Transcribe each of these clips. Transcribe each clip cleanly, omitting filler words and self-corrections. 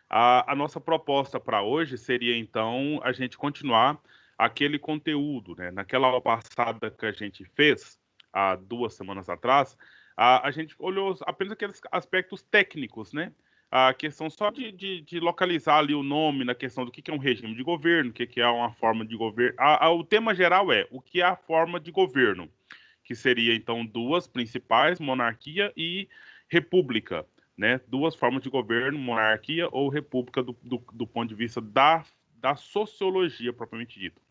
A nossa proposta para hoje seria, então, a gente continuar aquele conteúdo, né? Naquela aula passada que a gente fez, há 2 semanas atrás, a gente olhou apenas aqueles aspectos técnicos, né? A questão só de localizar ali o nome na questão do que é um regime de governo, o que é uma forma de governo. O tema geral é o que é a forma de governo, que seria, então, duas principais, monarquia e república, né? Duas formas de governo, monarquia ou república, do ponto de vista da sociologia propriamente dita.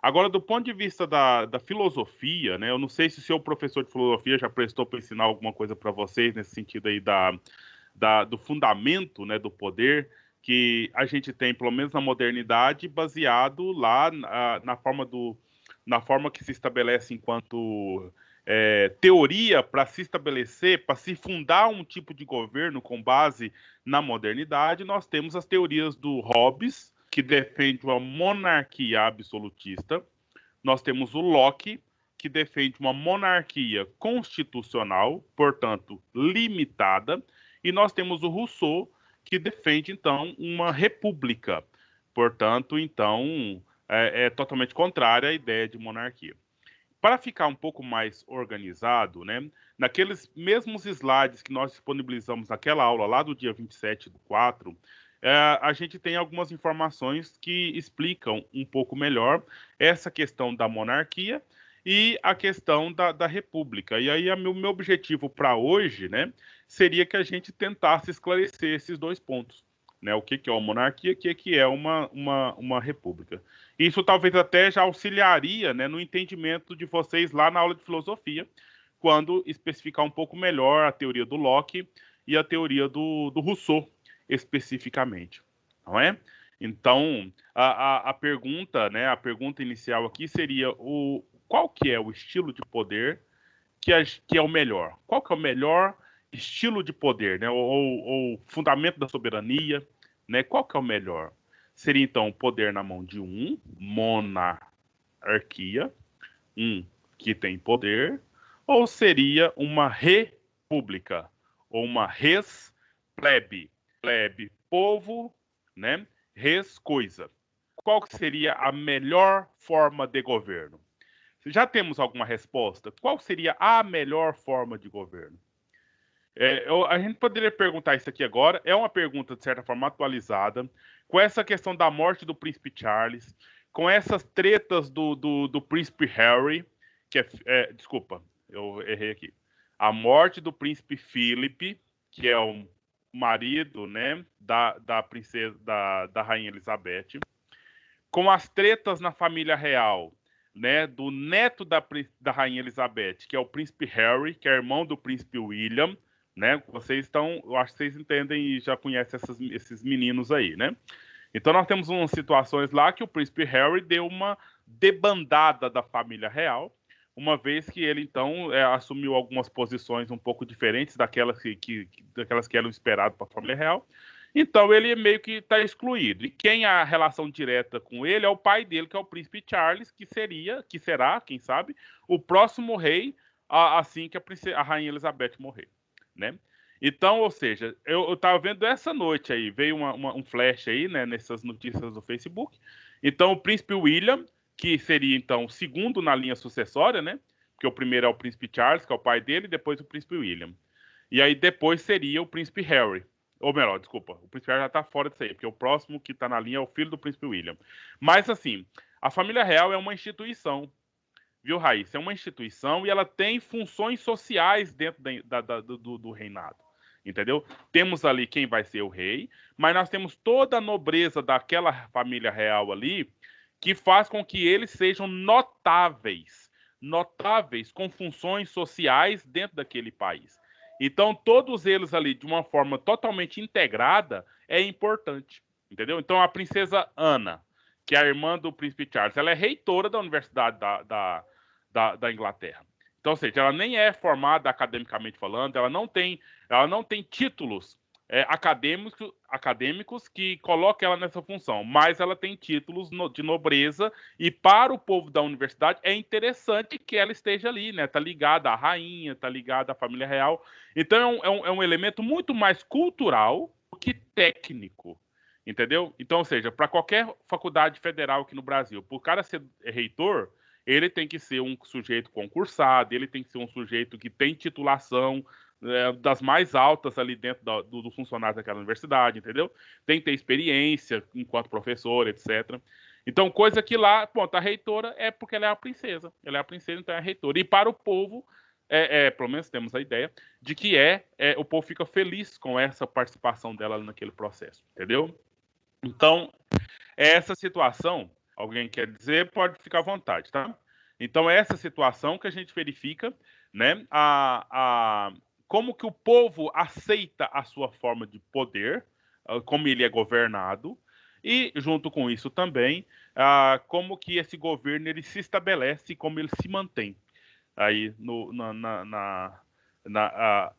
Agora, do ponto de vista da filosofia, né? Eu não sei se o seu professor de filosofia já prestou para ensinar alguma coisa para vocês nesse sentido aí do fundamento, né, do poder que a gente tem, pelo menos na modernidade, baseado lá na forma que se estabelece enquanto teoria para se estabelecer, para se fundar um tipo de governo com base na modernidade. Nós temos as teorias do Hobbes, que defende uma monarquia absolutista. Nós temos o Locke, que defende uma monarquia constitucional, portanto, limitada. E nós temos o Rousseau, que defende, então, uma república. Portanto, então, é totalmente contrária à ideia de monarquia. Para ficar um pouco mais organizado, né, naqueles mesmos slides que nós disponibilizamos naquela aula lá do dia 27/4, a gente tem algumas informações que explicam um pouco melhor essa questão da monarquia e a questão da república. E aí, o meu objetivo para hoje, né, seria que a gente tentasse esclarecer esses dois pontos. Né, o que é uma monarquia, o que é uma república. Isso talvez até já auxiliaria, né, no entendimento de vocês lá na aula de filosofia, quando especificar um pouco melhor a teoria do Locke e a teoria do Rousseau, especificamente. Não é? Então, a pergunta, né, a pergunta inicial aqui seria qual que é o estilo de poder que é o melhor? Qual que é o melhor estilo de poder, né? Ou fundamento da soberania, né? Qual que é o melhor? Seria então o poder na mão de monarquia, um que tem poder, ou seria uma república, ou uma res plebe, plebe povo, né? Res coisa. Qual que seria a melhor forma de governo? Já temos alguma resposta? Qual seria a melhor forma de governo? A gente poderia perguntar isso aqui agora. É uma pergunta, de certa forma, atualizada. Com essa questão da morte do príncipe Charles, com essas tretas do príncipe Harry, desculpa, eu errei aqui. A morte do príncipe Philip, que é o marido, né, da princesa, da rainha Elizabeth, com as tretas na família real, né, do neto da rainha Elizabeth, que é o príncipe Harry, que é irmão do príncipe William, né? Vocês estão, eu acho que vocês entendem e já conhecem esses meninos aí, né? Então nós temos umas situações lá que o príncipe Harry deu uma debandada da família real, uma vez que ele então assumiu algumas posições um pouco diferentes daquelas que eram esperadas para a família real. Então ele meio que está excluído. E quem a relação direta com ele é o pai dele, que é o príncipe Charles, que será, quem sabe, o próximo rei assim que a rainha Elizabeth morrer, né? Então, ou seja, eu estava vendo essa noite aí, veio um flash aí, né, nessas notícias do Facebook. Então, o príncipe William, que seria então o segundo na linha sucessória, né? Porque o primeiro é o príncipe Charles, que é o pai dele, e depois o príncipe William. E aí depois seria o príncipe Harry. Ou melhor, desculpa, o príncipe Harry já tá fora disso aí, porque o próximo que tá na linha é o filho do príncipe William. Mas assim, a família real é uma instituição, viu, Raíssa? É uma instituição e ela tem funções sociais dentro do reinado. Entendeu? Temos ali quem vai ser o rei, mas nós temos toda a nobreza daquela família real ali que faz com que eles sejam notáveis, notáveis com funções sociais dentro daquele país. Então, todos eles ali, de uma forma totalmente integrada, é importante. Entendeu? Então, a princesa Ana, que é a irmã do príncipe Charles, ela é reitora da Universidade da Inglaterra. Então, ou seja, ela nem é formada academicamente falando, ela não tem títulos acadêmicos que colocam ela nessa função, mas ela tem títulos de nobreza e para o povo da universidade é interessante que ela esteja ali, né? Tá ligada à rainha, tá ligada à família real. Então é um elemento muito mais cultural do que técnico, entendeu? Então, ou seja, para qualquer faculdade federal aqui no Brasil, por cara ser reitor, ele tem que ser um sujeito concursado, ele tem que ser um sujeito que tem titulação das mais altas ali dentro do funcionário daquela universidade, entendeu? Tem que ter experiência enquanto professor, etc. Então, coisa que lá, ponto, a reitora é porque ela é a princesa. Ela é a princesa, então é a reitora. E para o povo, pelo menos temos a ideia, de que o povo fica feliz com essa participação dela naquele processo, entendeu? Então, essa situação, alguém quer dizer, pode ficar à vontade, tá? Então, é essa situação que a gente verifica, né, como que o povo aceita a sua forma de poder, como ele é governado, e, junto com isso também, como que esse governo ele se estabelece e como ele se mantém aí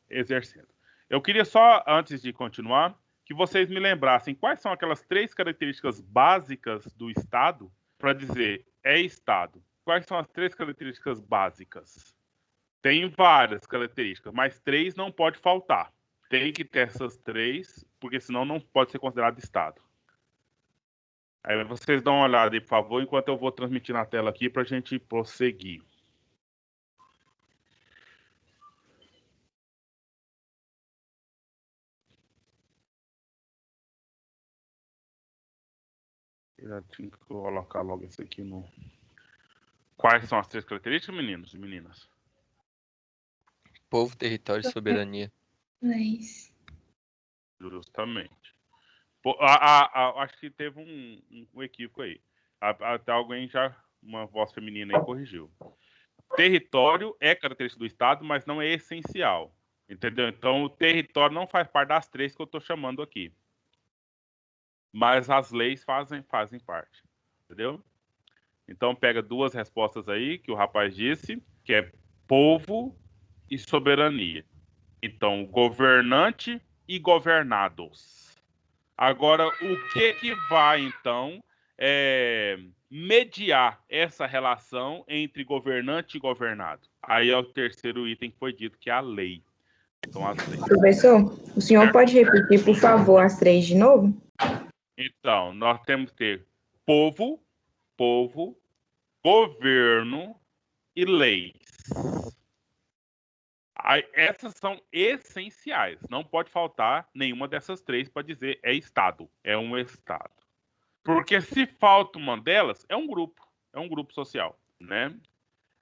exercendo. Eu queria só, antes de continuar, que vocês me lembrassem quais são aquelas 3 características básicas do Estado para dizer é Estado. Quais são as 3 características básicas? Tem várias características, mas 3 não pode faltar. Tem que ter essas 3, porque senão não pode ser considerado Estado. Aí vocês dão uma olhada aí, por favor, enquanto eu vou transmitir na tela aqui para a gente prosseguir. Eu já tinha que colocar logo isso aqui no... Quais são as 3 características, meninos e meninas? Povo, território e soberania. Leis. Justamente. Acho que teve um equívoco aí. Até alguém já, uma voz feminina aí, corrigiu. Território é característica do Estado, mas não é essencial. Entendeu? Então, o território não faz parte das 3 que eu estou chamando aqui. Mas as leis fazem parte. Entendeu? Então, pega 2 respostas aí que o rapaz disse, que é povo e soberania. Então, governante e governados. Agora, o que vai, então, mediar essa relação entre governante e governado? Aí é o terceiro item que foi dito, que é a lei. Então, as leis. Professor, o senhor pode repetir, por favor, as 3 de novo? Então, nós temos que ter povo, governo e leis. Essas são essenciais. Não pode faltar nenhuma dessas 3 para dizer é Estado. É um Estado. Porque se falta uma delas, é um grupo social, né?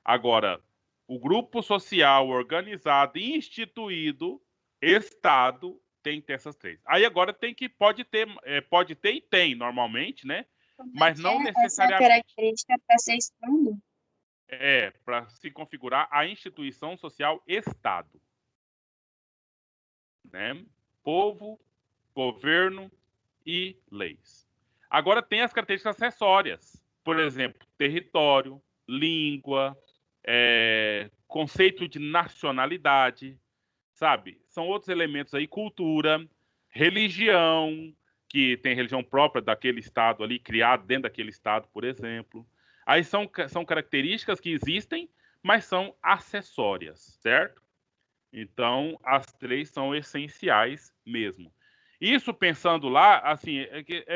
Agora, o grupo social organizado e instituído, Estado, tem que ter essas 3. Aí agora pode ter e tem normalmente, né? Mas não necessariamente. Essa característica para ser Estado? Para se configurar a instituição social Estado. Né? Povo, governo e leis. Agora tem as características acessórias. Por exemplo, território, língua, conceito de nacionalidade, sabe? São outros elementos aí, cultura, religião, que tem religião própria daquele estado ali, criado dentro daquele estado, por exemplo. Aí são características que existem, mas são acessórias, certo? Então, as 3 são essenciais mesmo. Isso pensando lá, assim,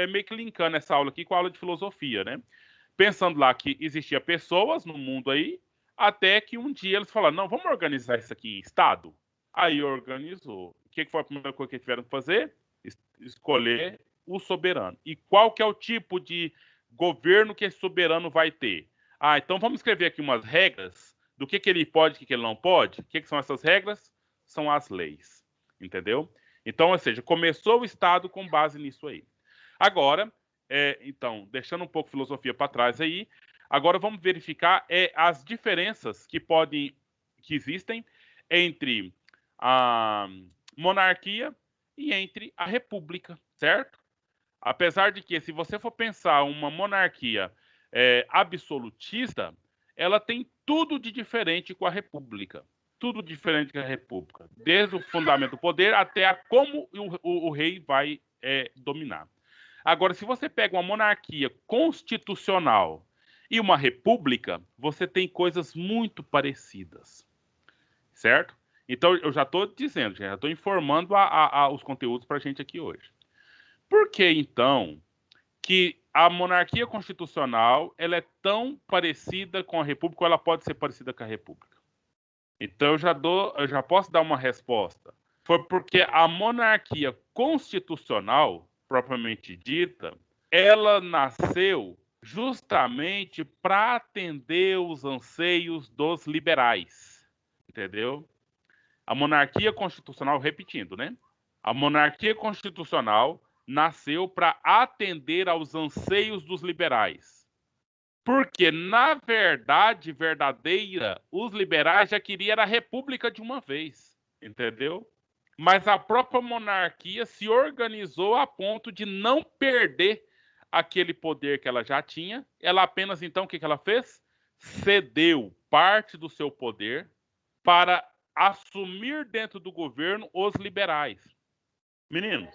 meio que linkando essa aula aqui com a aula de filosofia, né? Pensando lá que existia pessoas no mundo aí, até que um dia eles falaram, não, vamos organizar isso aqui em Estado? Aí organizou. O que foi a primeira coisa que tiveram que fazer? Escolher o soberano. E qual que é o tipo de governo que esse soberano vai ter? Então vamos escrever aqui umas regras do que ele pode e o que ele não pode. O que são essas regras? São as leis. Entendeu? Então, ou seja, começou o Estado com base nisso aí. Agora, então, deixando um pouco filosofia para trás aí, agora vamos verificar as diferenças que existem entre a monarquia e entre a república, certo? Apesar de que, se você for pensar uma monarquia absolutista, ela tem tudo de diferente com a república. Tudo diferente com a república. Desde o fundamento do poder até como o rei vai dominar. Agora, se você pega uma monarquia constitucional e uma república, você tem coisas muito parecidas. Certo? Então, eu já estou dizendo, já estou informando os conteúdos para a gente aqui hoje. Por que, então, que a monarquia constitucional ela é tão parecida com a república ou ela pode ser parecida com a república? Então, eu já posso dar uma resposta. Foi porque a monarquia constitucional, propriamente dita, ela nasceu justamente para atender os anseios dos liberais, entendeu? A monarquia constitucional, repetindo, né? A monarquia constitucional nasceu para atender aos anseios dos liberais. Porque, na verdade verdadeira, os liberais já queriam a república de uma vez, entendeu? Mas a própria monarquia se organizou a ponto de não perder aquele poder que ela já tinha. Ela apenas, então, o que ela fez? Cedeu parte do seu poder para assumir dentro do governo os liberais. Meninos,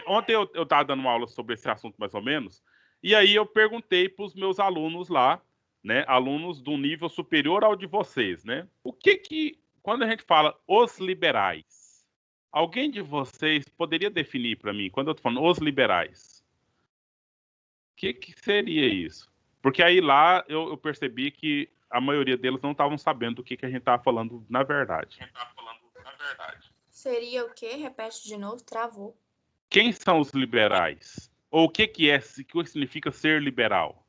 ontem eu estava dando uma aula sobre esse assunto mais ou menos, e aí eu perguntei para os meus alunos lá, né, alunos do nível superior ao de vocês, né, quando a gente fala os liberais, alguém de vocês poderia definir para mim, quando eu estou falando os liberais, o que seria isso? Porque aí lá eu percebi que a maioria deles não estavam sabendo do que a gente estava falando na verdade. Seria o quê? Repete de novo, travou. Quem são os liberais? Ou o que significa ser liberal?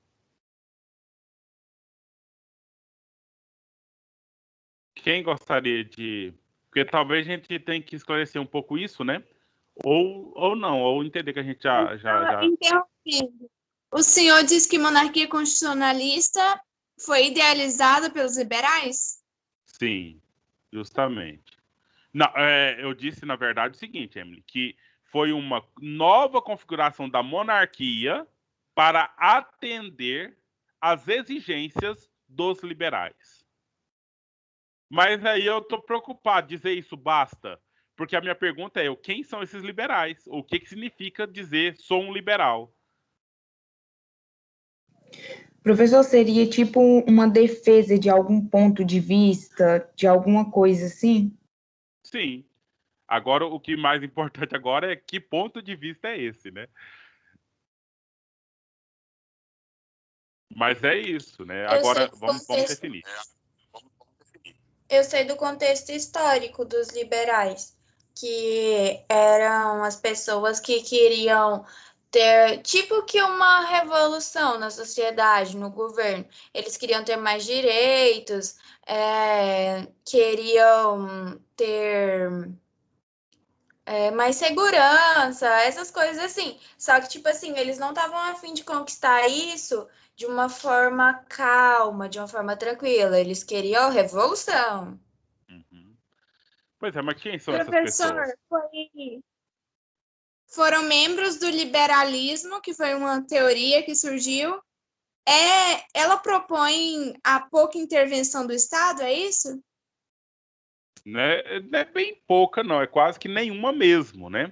Quem gostaria de... Porque talvez a gente tenha que esclarecer um pouco isso, né? Ou não, ou entender que a gente já... Interrompendo. O senhor disse que monarquia constitucionalista foi idealizada pelos liberais? Sim, justamente. Não, eu disse, na verdade, o seguinte, Emily, que foi uma nova configuração da monarquia para atender às exigências dos liberais. Mas aí eu estou preocupado, dizer isso basta? Porque a minha pergunta é, quem são esses liberais? O que significa dizer sou um liberal? Professor, seria tipo uma defesa de algum ponto de vista, de alguma coisa assim? Sim. Agora, o que mais importante agora é que ponto de vista é esse, né? Mas é isso, né? Agora, vamos definir. Eu sei do contexto histórico dos liberais, que eram as pessoas que queriam ter, tipo que uma revolução na sociedade, no governo. Eles queriam ter mais direitos, queriam ter mais segurança, essas coisas assim. Só que, tipo assim, eles não estavam a fim de conquistar isso de uma forma calma, de uma forma tranquila. Eles queriam revolução. Uhum. Pois é, mas quem são essas Professor, pessoas? foram membros do liberalismo, que foi uma teoria que surgiu. Ela propõe a pouca intervenção do Estado, é isso? Né? Não é bem pouca, não. É quase que nenhuma mesmo, né?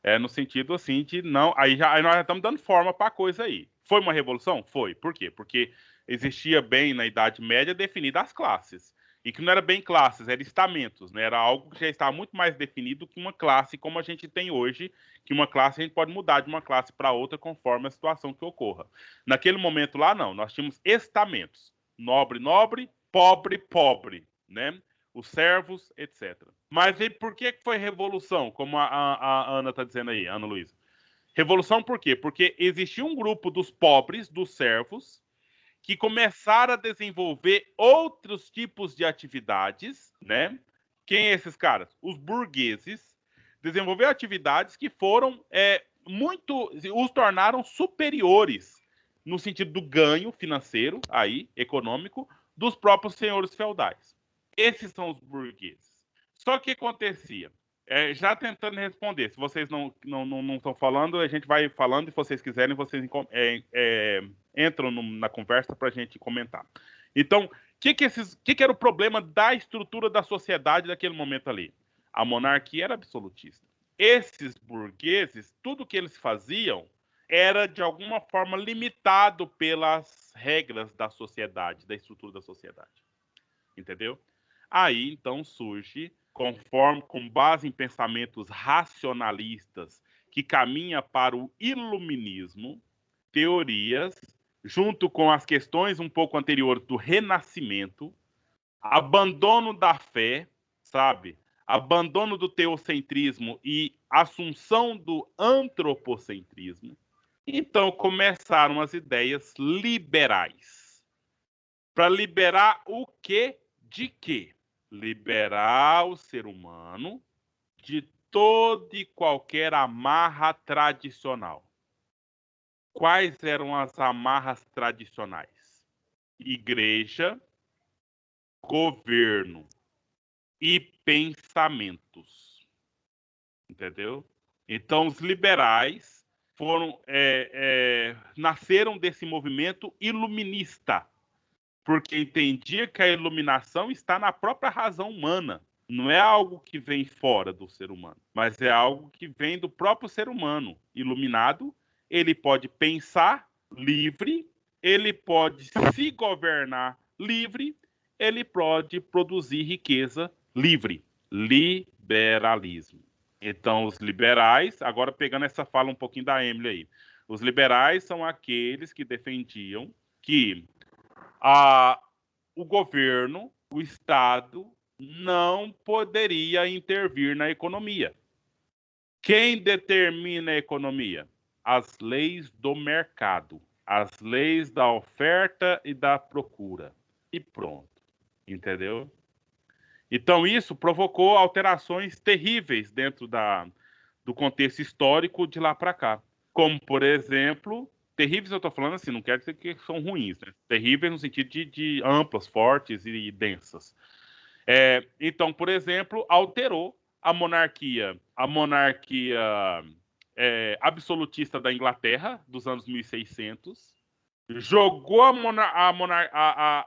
É no sentido assim de não. Aí nós já estamos dando forma para a coisa aí. Foi uma revolução? Foi. Por quê? Porque existia bem na Idade Média definida as classes. E que não era bem classes, era estamentos, né? Era algo que já estava muito mais definido que uma classe como a gente tem hoje, que uma classe a gente pode mudar de uma classe para outra conforme a situação que ocorra. Naquele momento lá, não. Nós tínhamos estamentos. Nobre, nobre, pobre, pobre, né? Os servos, etc. Mas e por que foi revolução, como a Ana está dizendo aí, Ana Luísa? Revolução por quê? Porque existia um grupo dos pobres, dos servos, que começaram a desenvolver outros tipos de atividades, né? Quem é esses caras? Os burgueses desenvolveram atividades que foram os tornaram superiores no sentido do ganho financeiro, aí, econômico, dos próprios senhores feudais. Esses são os burgueses. Só que acontecia, já tentando responder, se vocês não estão falando, a gente vai falando, e se vocês quiserem, vocês entram na conversa para a gente comentar. Então, o que era o problema da estrutura da sociedade daquele momento ali? A monarquia era absolutista. Esses burgueses, tudo que eles faziam era, de alguma forma, limitado pelas regras da sociedade, da estrutura da sociedade. Entendeu? Aí, então, surge, com base em pensamentos racionalistas, que caminha para o iluminismo, teorias, junto com as questões um pouco anteriores do renascimento, abandono da fé, sabe? Abandono do teocentrismo e assunção do antropocentrismo. Então começaram as ideias liberais. Para liberar o quê? De quê? Liberar o ser humano de toda e qualquer amarra tradicional. Quais eram as amarras tradicionais? Igreja, governo e pensamentos. Entendeu? Então, os liberais nasceram desse movimento iluminista, porque entendia que a iluminação está na própria razão humana. Não é algo que vem fora do ser humano, mas é algo que vem do próprio ser humano. Iluminado, ele pode pensar livre, ele pode se governar livre, ele pode produzir riqueza livre. Liberalismo. Então, os liberais, agora pegando essa fala um pouquinho da Emily aí, os liberais são aqueles que defendiam que o governo, o Estado, não poderia intervir na economia. Quem determina a economia? As leis do mercado, as leis da oferta e da procura. E pronto. Entendeu? Então, isso provocou alterações terríveis dentro do contexto histórico de lá para cá. Como, por exemplo, terríveis eu estou falando assim, não quero dizer que são ruins, né? Terríveis no sentido de amplas, fortes e densas. Então, por exemplo, alterou a monarquia absolutista da Inglaterra, dos anos 1600, jogou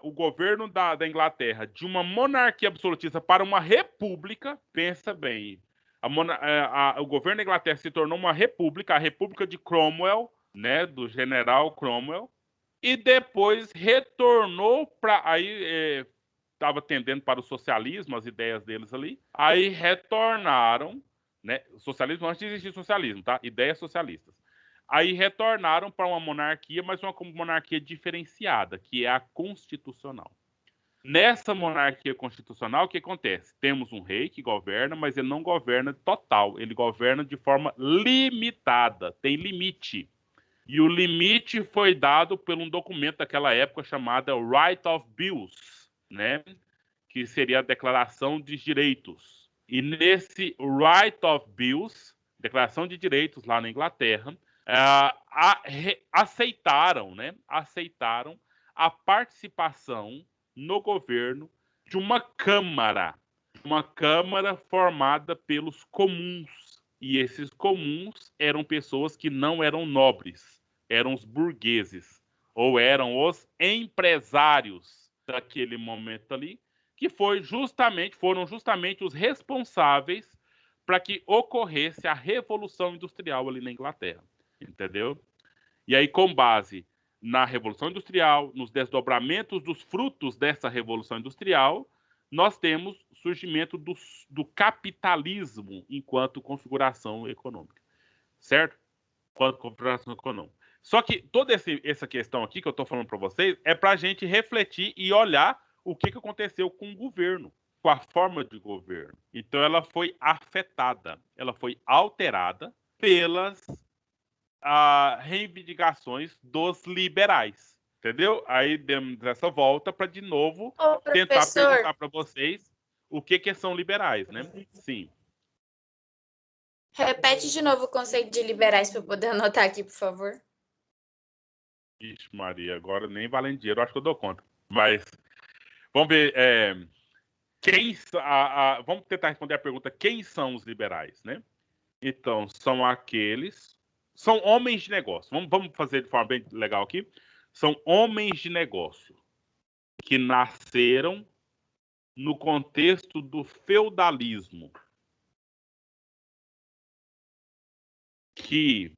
o governo da Inglaterra de uma monarquia absolutista para uma república. Pensa bem, o governo da Inglaterra se tornou uma república, a República de Cromwell, né, do general Cromwell, e depois retornou para aí estava tendendo para o socialismo, as ideias deles ali. Aí retornaram, né, socialismo antes de existir socialismo, tá? Ideias socialistas. Aí retornaram para uma monarquia, mas uma monarquia diferenciada, que é a constitucional. Nessa monarquia constitucional, o que acontece? Temos um rei que governa, mas ele não governa total, ele governa de forma limitada, tem limite. E o limite foi dado por um documento daquela época chamado Right of Bills, né? Que seria a Declaração de Direitos. E nesse Right of Bills, Declaração de Direitos lá na Inglaterra, aceitaram, né? Aceitaram a participação no governo de uma câmara formada pelos comuns. E esses comuns eram pessoas que não eram nobres, eram os burgueses, ou eram os empresários daquele momento ali, que foram justamente os responsáveis para que ocorresse a Revolução Industrial ali na Inglaterra. Entendeu? E aí, com base na Revolução Industrial, nos desdobramentos dos frutos dessa Revolução Industrial, nós temos o surgimento do capitalismo enquanto configuração econômica. Certo? Enquanto configuração econômica. Só que toda essa questão aqui que eu estou falando para vocês é para a gente refletir e olhar o que aconteceu com o governo, com a forma de governo. Então, ela foi afetada, ela foi alterada pelas reivindicações dos liberais, entendeu? Aí demos essa volta para, de novo, tentar perguntar para vocês o que são liberais, né? Sim. Repete de novo o conceito de liberais para eu poder anotar aqui, por favor. Ixi, Maria, agora nem valendo dinheiro, acho que eu dou conta. Mas, vamos ver, vamos tentar responder a pergunta, quem são os liberais, né? Então, são homens de negócio. Vamos fazer de forma bem legal aqui. São homens de negócio que nasceram no contexto do feudalismo, que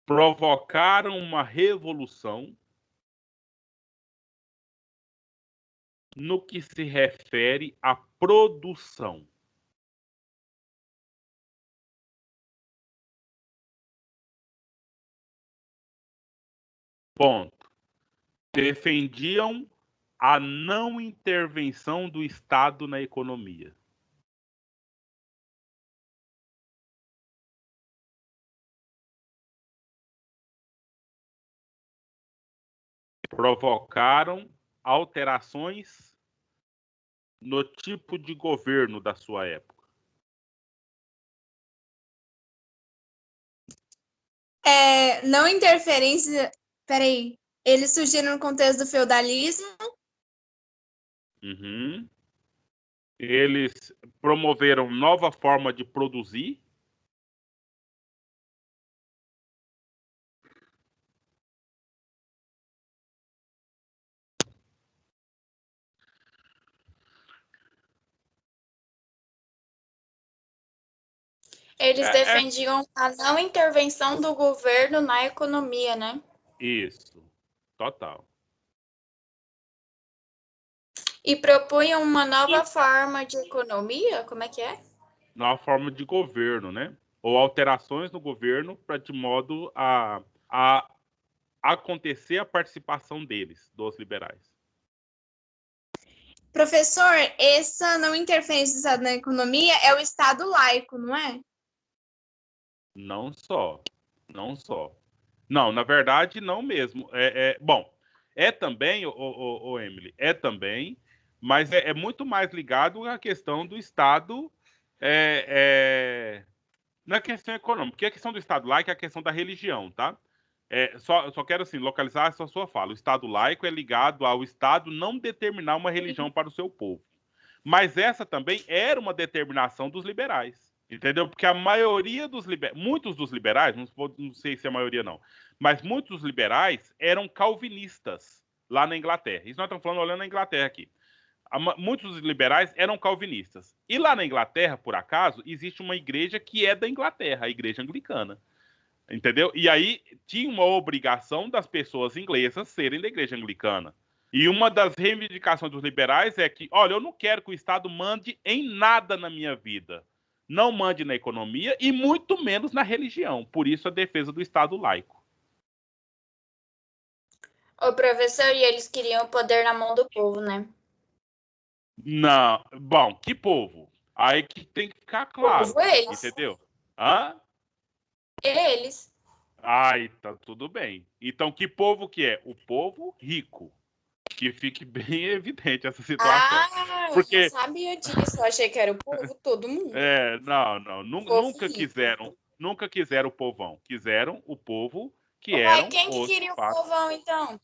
provocaram uma revolução no que se refere à produção. Ponto. Defendiam a não intervenção do Estado na economia. Provocaram alterações no tipo de governo da sua época. Não interferência. Peraí. Eles surgiram no contexto do feudalismo. Uhum. Eles promoveram nova forma de produzir. Eles defendiam a não intervenção do governo na economia, né? Isso, total. E propunham uma nova forma de economia? Como é que é? Nova forma de governo, né? Ou alterações no governo para de modo a acontecer a participação deles, dos liberais. Professor, essa não interferência do Estado na economia é o Estado laico, não é? Não só. Não, na verdade, não mesmo. Bom, é também, Emily, é também, mas é muito mais ligado à questão do Estado na questão econômica. Porque a questão do Estado laico é a questão da religião, tá? Só quero, assim, localizar essa sua fala. O Estado laico é ligado ao Estado não determinar uma religião para o seu povo. Mas essa também era uma determinação dos liberais. Entendeu? Porque a maioria dos liberais, muitos dos liberais, não sei se é a maioria não, mas muitos dos liberais eram calvinistas lá na Inglaterra. Isso nós estamos falando olhando na Inglaterra aqui. Muitos dos liberais eram calvinistas. E lá na Inglaterra, por acaso, existe uma igreja que é da Inglaterra, a igreja anglicana. Entendeu? E aí tinha uma obrigação das pessoas inglesas serem da igreja anglicana. E uma das reivindicações dos liberais é que, olha, eu não quero que o Estado mande em nada na minha vida. Não mande na economia e muito menos na religião. Por isso a defesa do Estado laico. O professor, e eles queriam o poder na mão do povo, né? Não, bom, que povo? Aí que tem que ficar claro, Povo, eles. entendeu? Hã? Eles. Ai, tá tudo bem. Então, que povo que é? O povo rico. Que fique bem evidente essa situação. Eu Porque, não sabia disso. Eu achei que era o povo, todo mundo. não, Povo rico. nunca quiseram o povão. Quiseram o povo que Uai, eram quem que os queria o fatos. povão, então?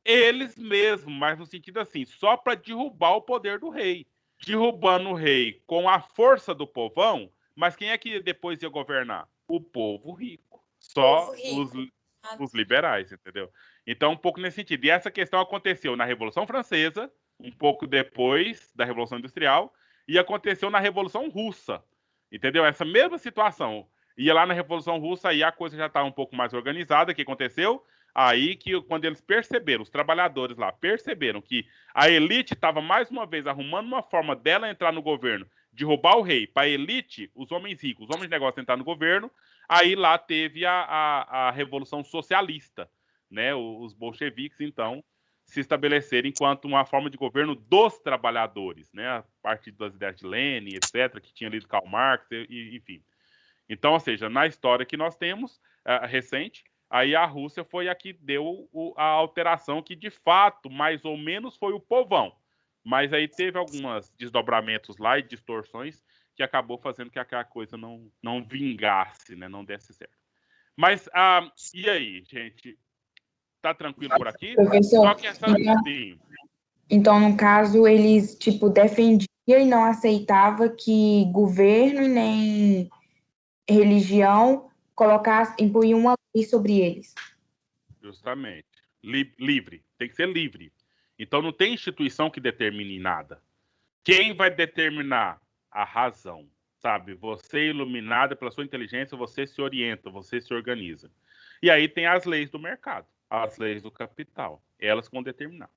Eles mesmos, mas no sentido assim, só para derrubar o poder do rei. Derrubando o rei com a força do povão, mas quem é que depois ia governar? O povo rico. Povo Só rico. os liberais, entendeu? Então, um pouco nesse sentido. E essa questão aconteceu na Revolução Francesa, um pouco depois da Revolução Industrial, e aconteceu na Revolução Russa, entendeu? Essa mesma situação. Ia lá na Revolução Russa, aí a coisa já estava um pouco mais organizada. O que aconteceu? Aí que quando eles perceberam, os trabalhadores lá perceberam que a elite estava mais uma vez arrumando uma forma dela entrar no governo, de roubar o rei, para a elite, os homens ricos, os homens de negócio entrar no governo, aí lá teve a Revolução Socialista, né? Os bolcheviques, então, se estabeleceram enquanto uma forma de governo dos trabalhadores, né? A partir das ideias de Lenin, etc., que tinha lido Karl Marx, enfim. Então, ou seja, na história que nós temos, recente, aí a Rússia foi a que deu a alteração que, de fato, mais ou menos foi o povão. Mas aí teve alguns desdobramentos lá e distorções que acabou fazendo que aquela coisa não vingasse, né? Não desse certo. Mas, e aí, gente? Tá tranquilo por aqui? Professor, Qual que é essa... então, no caso, eles, tipo, defendiam e não aceitava que governo e nem religião colocasse, impunham uma lei sobre eles. Justamente. Livre. Tem que ser livre. Então, não tem instituição que determine nada. Quem vai determinar? A razão. Sabe? Você, iluminada pela sua inteligência, você se orienta, você se organiza. E aí tem as leis do mercado, as leis do capital. Elas que vão determinar.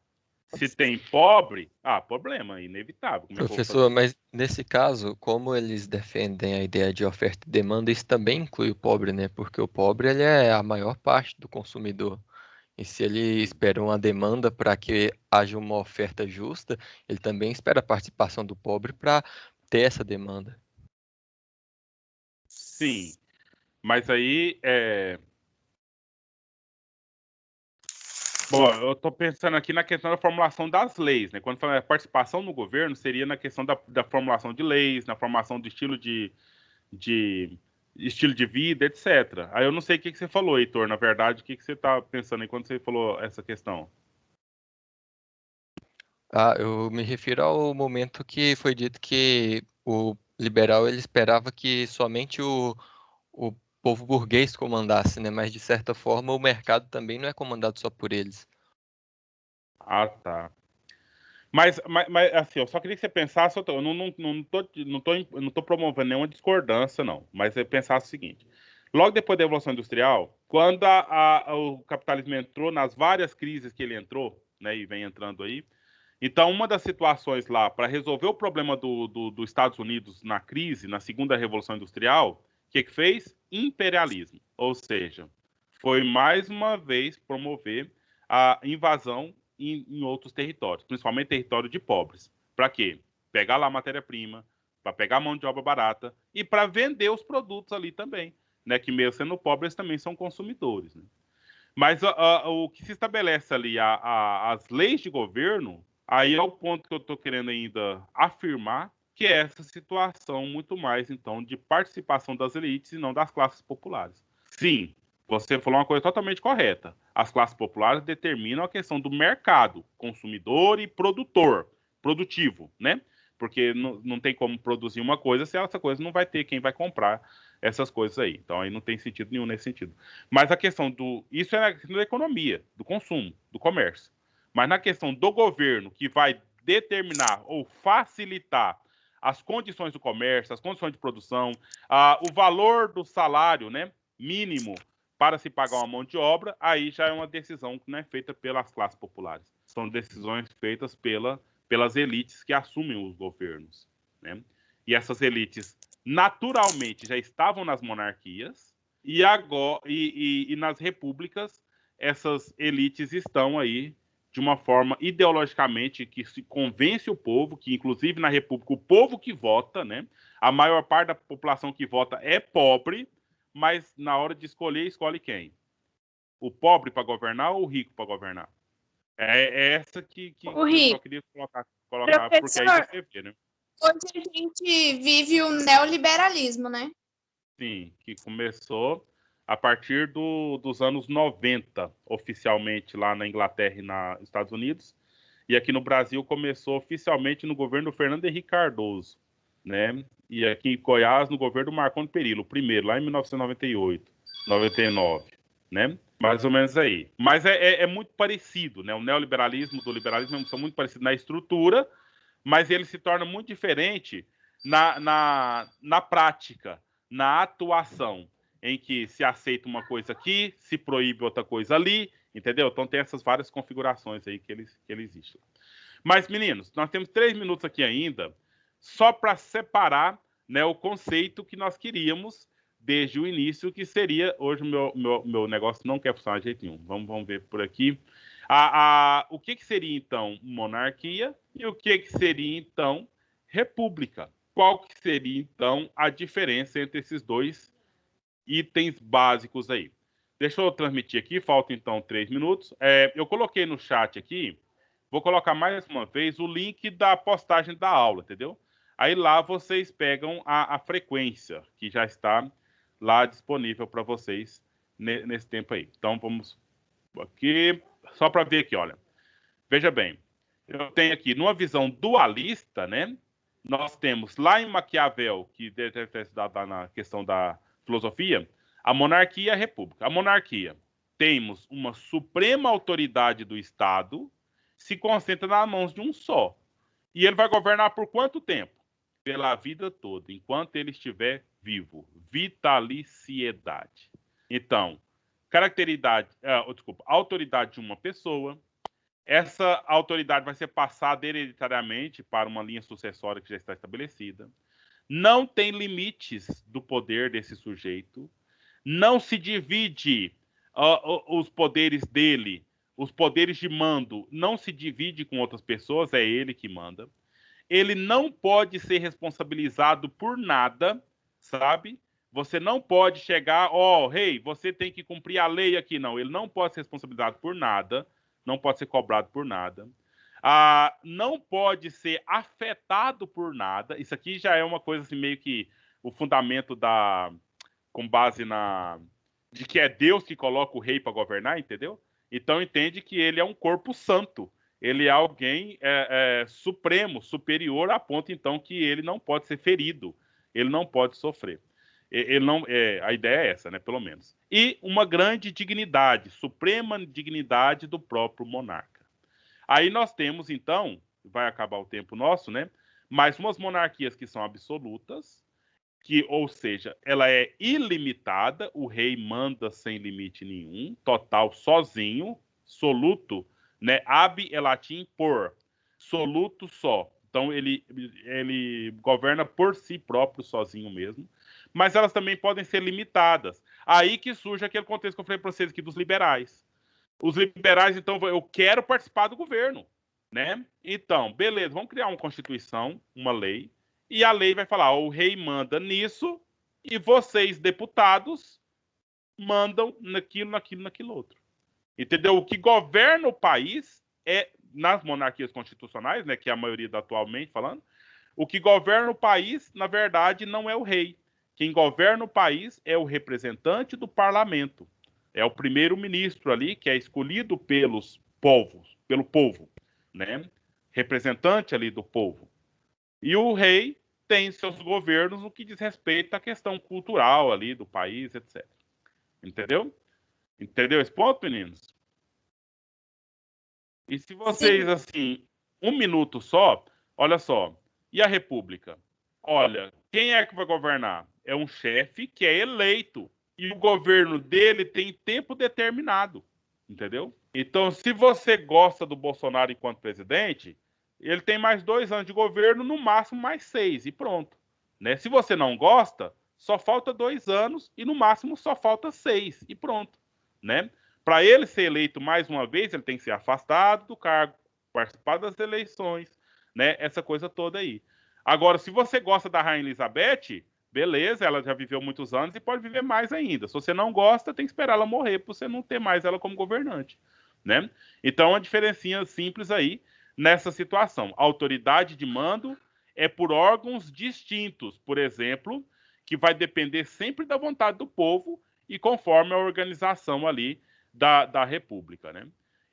Se tem pobre, problema, inevitável. Como é que eu vou Professor, fazer? mas nesse caso, como eles defendem a ideia de oferta e demanda, isso também inclui o pobre, né? Porque o pobre ele é a maior parte do consumidor. E se ele espera uma demanda para que haja uma oferta justa, ele também espera a participação do pobre para ter essa demanda. Sim, mas aí Bom, eu estou pensando aqui na questão da formulação das leis, né? Quando fala participação no governo, seria na questão da formulação de leis, na formação de de estilo de vida, etc. Aí eu não sei o que você falou, Heitor, na verdade, o que você está pensando aí quando você falou essa questão? Eu me refiro ao momento que foi dito que o liberal ele esperava que somente o povo burguês comandasse, né? Mas de certa forma o mercado também não é comandado só por eles. Ah, tá. Mas assim, eu só queria que você pensasse, eu não tô promovendo nenhuma discordância, não. Mas você pensasse o seguinte: logo depois da Revolução Industrial, quando o capitalismo entrou nas várias crises que ele entrou, né, e vem entrando aí, então uma das situações lá para resolver o problema dos Estados Unidos na crise, na segunda Revolução Industrial, o que fez? Imperialismo. Ou seja, foi mais uma vez promover a invasão em outros territórios, principalmente território de pobres. Para quê? Pegar lá a matéria-prima, para pegar a mão de obra barata e para vender os produtos ali também, né? Que mesmo sendo pobres, também são consumidores, né? Mas o que se estabelece ali, as leis de governo, aí é o ponto que eu estou querendo ainda afirmar, que é essa situação muito mais, então, de participação das elites e não das classes populares. Sim, você falou uma coisa totalmente correta. As classes populares determinam a questão do mercado, consumidor e produtor, produtivo, né? Porque não tem como produzir uma coisa se essa coisa não vai ter quem vai comprar essas coisas aí. Então aí não tem sentido nenhum nesse sentido. Mas a questão isso é na questão da economia, do consumo, do comércio. Mas na questão do governo, que vai determinar ou facilitar as condições do comércio, as condições de produção, o valor do salário, né, mínimo para se pagar uma mão de obra, aí já é uma decisão que não é feita pelas classes populares. São decisões feitas pelas elites que assumem os governos, né? E essas elites naturalmente já estavam nas monarquias e agora e nas repúblicas essas elites estão aí de uma forma ideologicamente que se convence o povo, que inclusive na república o povo que vota, né? A maior parte da população que vota é pobre, mas na hora de escolher, escolhe quem? O pobre para governar ou o rico para governar? É essa que O eu só rico. queria colocar porque aí Professor, você vê, né? hoje a gente vive o neoliberalismo, né? Sim, que começou a partir dos anos 90, oficialmente lá na Inglaterra e nos Estados Unidos. E aqui no Brasil começou oficialmente no governo do Fernando Henrique Cardoso, né? E aqui em Goiás no governo do Marconi Perillo, o primeiro, lá em 1998, 99, né? Mais ou menos aí. Mas é muito parecido, né? O neoliberalismo do liberalismo são muito parecidos na estrutura, mas ele se torna muito diferente na prática, na atuação, em que se aceita uma coisa aqui, se proíbe outra coisa ali, entendeu? Então tem essas várias configurações aí que ele existe. Mas, meninos, nós temos 3 minutos aqui ainda, só para separar, né, o conceito que nós queríamos desde o início, que seria, hoje o meu negócio não quer funcionar de jeito nenhum. Vamos ver por aqui. O que seria, então, monarquia e o que seria, então, república? Qual que seria, então, a diferença entre esses dois itens básicos aí? Deixa eu transmitir aqui, faltam, então, 3 minutos. Eu coloquei no chat aqui, vou colocar mais uma vez o link da postagem da aula, entendeu? Aí lá vocês pegam a frequência, que já está lá disponível para vocês nesse tempo aí. Então, vamos aqui, só para ver aqui, olha. Veja bem, eu tenho aqui, numa visão dualista, né? Nós temos lá em Maquiavel, que deve ter estudado lá na questão da filosofia, a monarquia e a república. A monarquia, temos uma suprema autoridade do Estado, se concentra nas mãos de um só. E ele vai governar por quanto tempo? Pela vida toda, enquanto ele estiver vivo. Vitaliciedade. Então, autoridade de uma pessoa, Essa autoridade vai ser passada hereditariamente para uma linha sucessória que já está estabelecida. Não tem limites do poder desse sujeito. Não se divide os poderes dele, os poderes de mando, não se divide com outras pessoas, é ele que manda. Ele não pode ser responsabilizado por nada, sabe? Você não pode chegar, rei, você tem que cumprir a lei aqui. Não, ele não pode ser responsabilizado por nada, não pode ser cobrado por nada. Não pode ser afetado por nada. Isso aqui já é uma coisa assim, meio que o fundamento com base de que é Deus que coloca o rei para governar, entendeu? Então entende que ele é um corpo santo. Ele é alguém supremo, superior, a ponto então que ele não pode ser ferido, ele não pode sofrer. Ele não, a ideia é essa, né? Pelo menos. E uma grande dignidade, suprema dignidade do próprio monarca. Aí nós temos, então, vai acabar o tempo nosso, né? Mas umas monarquias que são absolutas, ou seja, ela é ilimitada, o rei manda sem limite nenhum, total, sozinho, soluto, né? Ab é latim por, soluto só. Então ele governa por si próprio, sozinho mesmo. Mas elas também podem ser limitadas. Aí que surge aquele contexto que eu falei para vocês aqui dos liberais. Os liberais, então, eu quero participar do governo, né? Então, beleza, vamos criar uma constituição, uma lei, e a lei vai falar, o rei manda nisso, e vocês, deputados, mandam naquilo outro. Entendeu? O que governa o país nas monarquias constitucionais, né, que é a maioria da atualmente falando, o que governa o país, na verdade, não é o rei. Quem governa o país é o representante do parlamento. É o primeiro-ministro ali, que é escolhido pelo povo, né? Representante ali do povo. E o rei tem seus governos no que diz respeito à questão cultural ali do país, etc. Entendeu? Entendeu esse ponto, meninos? E se vocês, assim, um minuto só, olha só, e a República? Olha, quem é que vai governar? É um chefe que é eleito. E o governo dele tem tempo determinado. Entendeu? Então, se você gosta do Bolsonaro enquanto presidente, ele tem mais 2 anos de governo, no máximo mais 6, e pronto. Né? Se você não gosta, só falta 2 anos e no máximo só falta 6, e pronto. Né? Para ele ser eleito mais uma vez, ele tem que ser afastado do cargo, participar das eleições, né? Essa coisa toda aí. Agora, se você gosta da Rainha Elizabeth, beleza, ela já viveu muitos anos e pode viver mais ainda. Se você não gosta, tem que esperar ela morrer para você não ter mais ela como governante, né? Então, uma diferencinha simples aí nessa situação. A autoridade de mando é por órgãos distintos, por exemplo, que vai depender sempre da vontade do povo e conforme a organização ali da República, né?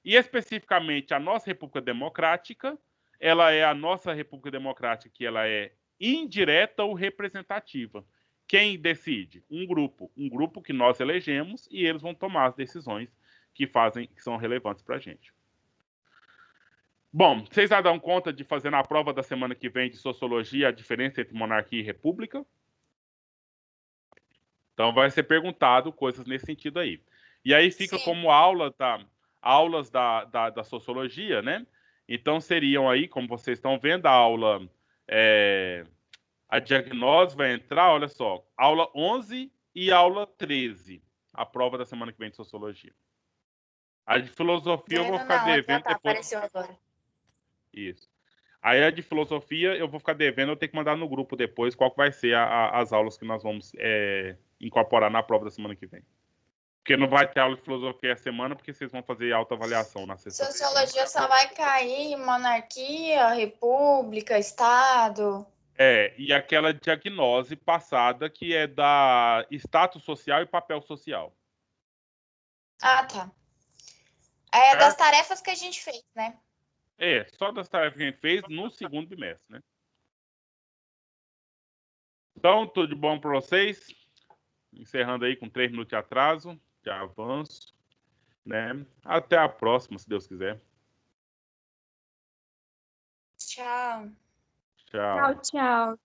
E especificamente a nossa República Democrática, ela é a nossa República Democrática que ela é indireta ou representativa. Quem decide? Um grupo que nós elegemos e eles vão tomar as decisões que são relevantes para a gente. Bom, vocês já dão conta de fazer na prova da semana que vem de sociologia a diferença entre monarquia e república? Então vai ser perguntado coisas nesse sentido aí. E aí fica Sim. como aulas da sociologia, né? Então seriam aí, como vocês estão vendo, a aula... a diagnose vai entrar, olha só, aula 11 e aula 13, a prova da semana que vem de sociologia. A de filosofia eu vou ficar devendo depois. Apareceu agora. Isso. Aí a de filosofia eu vou ficar devendo, eu tenho que mandar no grupo depois qual que vai ser as aulas que nós vamos incorporar na prova da semana que vem. Porque não vai ter aula de filosofia essa semana, porque vocês vão fazer autoavaliação na sexta-feira. Sociologia só vai cair monarquia, república, estado. E aquela diagnose passada que é da status social e papel social. Ah, tá. É das tarefas que a gente fez, né? Só das tarefas que a gente fez no segundo bimestre, né? Então, tudo de bom para vocês. Encerrando aí com 3 minutos de atraso, de avanço, né? Até a próxima, se Deus quiser. Tchau. Tchau. Tchau, tchau.